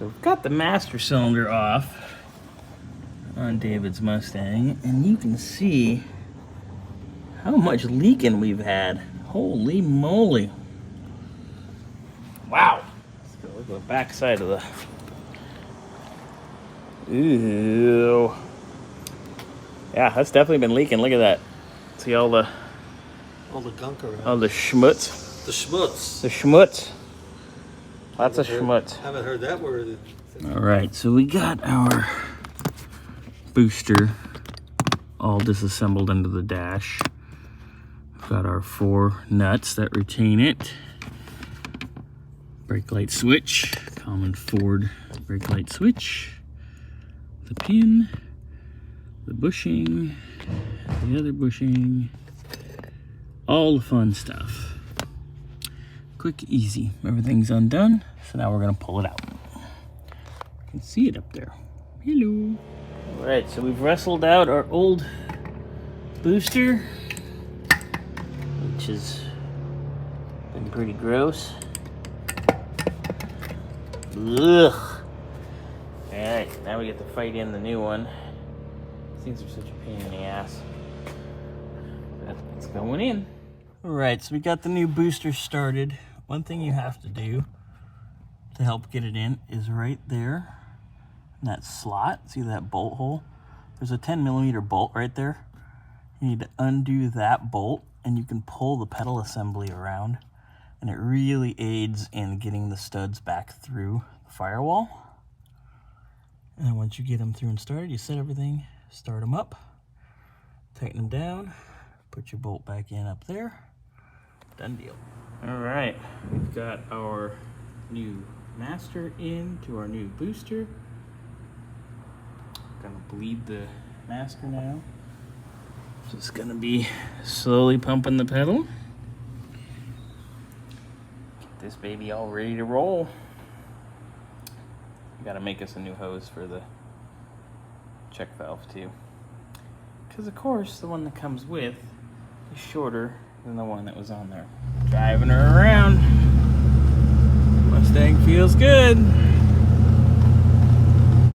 So we've got the master cylinder off on David's Mustang, and you can see how much leaking we've had. Holy moly. Wow. Let's go look at the back side of the... Ew. Yeah, that's definitely been leaking. Look at that. See all the gunk around. All the schmutz. The schmutz. The schmutz. Lots of schmutz. Haven't heard that word. All right, so we got our booster all disassembled under the dash. We've got our 4 nuts that retain it. Brake light switch, common Ford brake light switch. The pin, the bushing, the other bushing, all the fun stuff. Quick, easy. Everything's undone, so now we're gonna pull it out. You can see it up there. Hello. All right, so we've wrestled out our old booster, which has been pretty gross. Ugh. All right, now we get to fight in the new one. These things are such a pain in the ass. But it's going in. All right, so we got the new booster started. One thing you have to do to help get it in is right there in that slot. See that bolt hole? There's a 10mm bolt right there. You need to undo that bolt, and you can pull the pedal assembly around, and it really aids in getting the studs back through the firewall. And then once you get them through and started, you set everything, start them up, tighten them down, put your bolt back in up there. Done deal. All right, we've got our new master into our new booster. Gonna bleed the master now. Just gonna be slowly pumping the pedal. Get this baby all ready to roll. We gotta make us a new hose for the check valve too. Because of course, the one that comes with is shorter than the one that was on there. Driving her around. Mustang feels good.